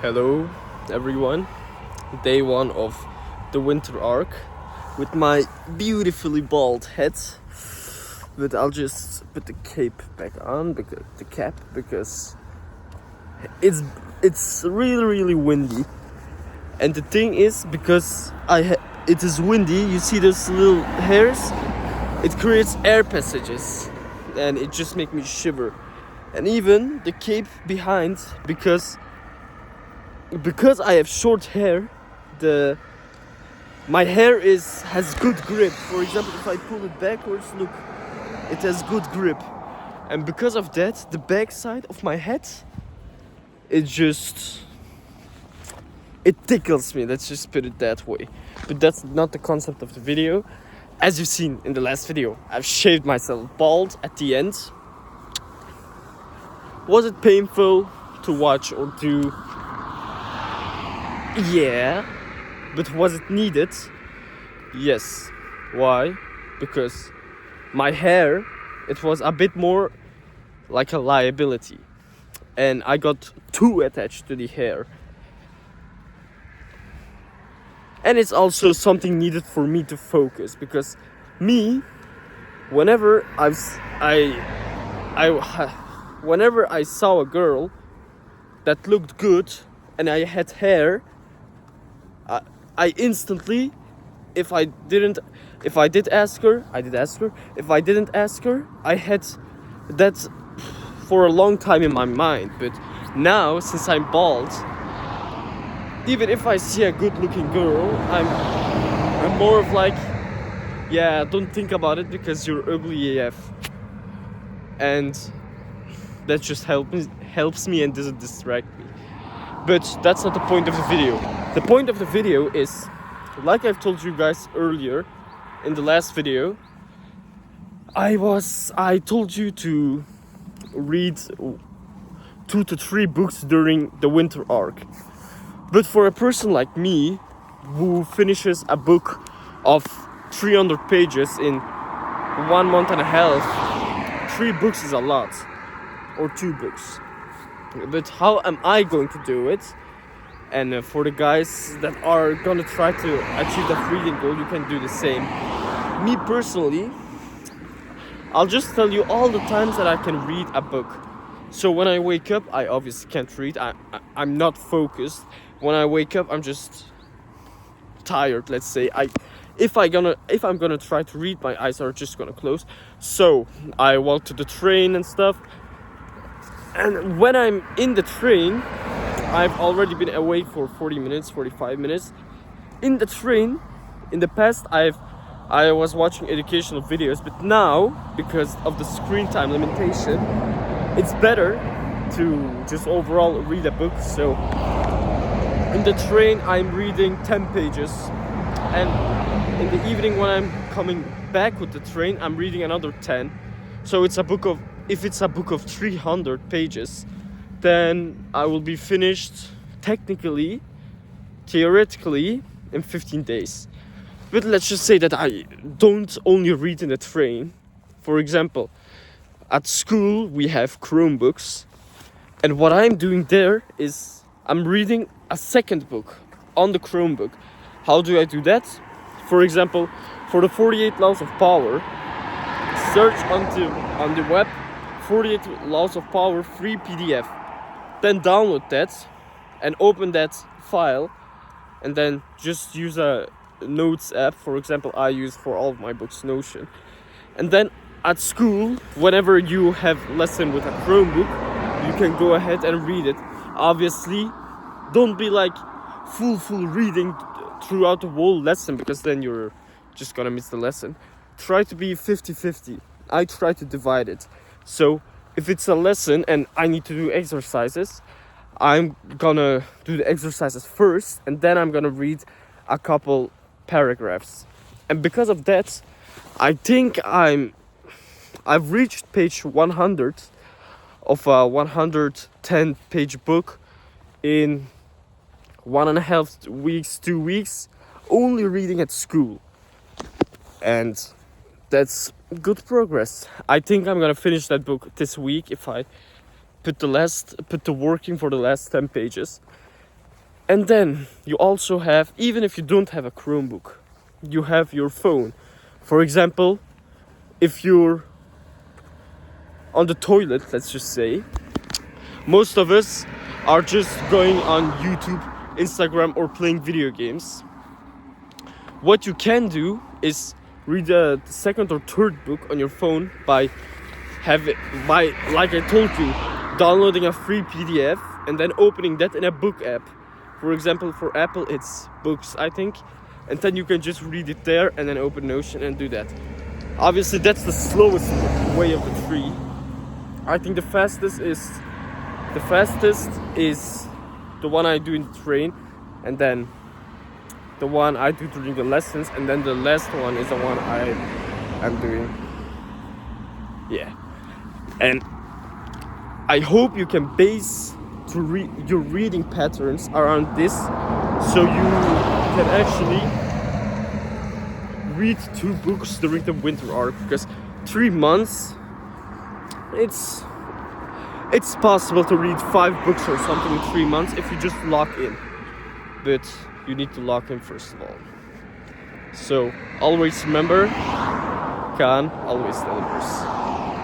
Hello everyone, day one of the winter arc with my beautifully bald head, but I'll just put the cape back on, because the cap, because it's really windy. And the thing is, because it is windy, you see those little hairs, it creates air passages and it just makes me shiver. And even the cape behind, because I have short hair, my hair has good grip. For example, if I pull it backwards, look, it has good grip. And because of that, the back side of my head, it tickles me. Let's just put it that way. But that's not the concept of the video. As you've seen in the last video, I've shaved myself bald at the end. Was it painful to watch or do? Yeah, but was it needed? Yes. Why? Because my hair, it was a bit more like a liability, and I got too attached to the hair. And it's also something needed for me to focus, because whenever I saw a girl that looked good and I had hair, I instantly, if I did ask her, I did ask her. If I didn't ask her, I had that for a long time in my mind. But now, since I'm bald, even if I see a good-looking girl, I'm more of like, yeah, don't think about it because you're ugly AF, and that just helps me and doesn't distract me. But that's not the point of the video. The point of the video is, like I've told you guys earlier in the last video, I told you to read 2 to 3 books during the winter arc. But for a person like me, who finishes a book of 300 pages in 1 month and a half, 3 books is a lot, or 2 books. But how am I going to do it? And for the guys that are gonna try to achieve that reading goal, you can do the same. Me personally, I'll just tell you all the times that I can read a book. So when I wake up, I obviously can't read. I'm not focused. When I wake up, I'm just tired, let's say. If I'm gonna try to read, my eyes are just gonna close. So I walk to the train and stuff. And when I'm in the train, I've already been awake for 40 minutes, 45 minutes. In the train, in the past, I was watching educational videos, but now, because of the screen time limitation, it's better to just overall read a book. So in the train, I'm reading 10 pages, and in the evening when I'm coming back with the train, I'm reading another 10. So if it's a book of 300 pages, then I will be finished theoretically in 15 days. But let's just say that I don't only read in the train. For example, at school we have Chromebooks, and what I'm doing there is I'm reading a second book on the Chromebook. How do I do that? For example, for the 48 Laws of Power, search on the web 48 Laws of Power free PDF. Then download that and open that file, and then just use a Notes app. For example, I use for all of my books Notion. And then at school, whenever you have lesson with a Chromebook, you can go ahead and read it. Obviously, don't be like full reading throughout the whole lesson, because then you're just gonna miss the lesson. Try to be 50-50. I try to divide it. So if it's a lesson and I need to do exercises, I'm gonna do the exercises first, and then I'm gonna read a couple paragraphs. And because of that, I think I've reached page 100 of a 110 page book in 1.5 weeks, 2 weeks, only reading at school. And that's good progress. I think I'm gonna finish that book this week if I put the working for the last 10 pages. And then you also have, even if you don't have a Chromebook, you have your phone. For example, if you're on the toilet, let's just say, most of us are just going on YouTube, Instagram, or playing video games. What you can do is read the second or third book on your phone by, like I told you, downloading a free PDF and then opening that in a book app. For example, for Apple, it's Books, I think. And then you can just read it there and then open Notion and do that. Obviously, that's the slowest way of the three. I think the fastest is the one I do in the train, and then the one I do during the lessons, and then the last one is the one I am doing. Yeah. And I hope you can base your reading patterns around this, so you can actually read 2 books during the winter arc, because 3 months, it's possible to read 5 books or something in 3 months if you just lock in. But you need to lock in first of all. So always remember, Kaan always delivers.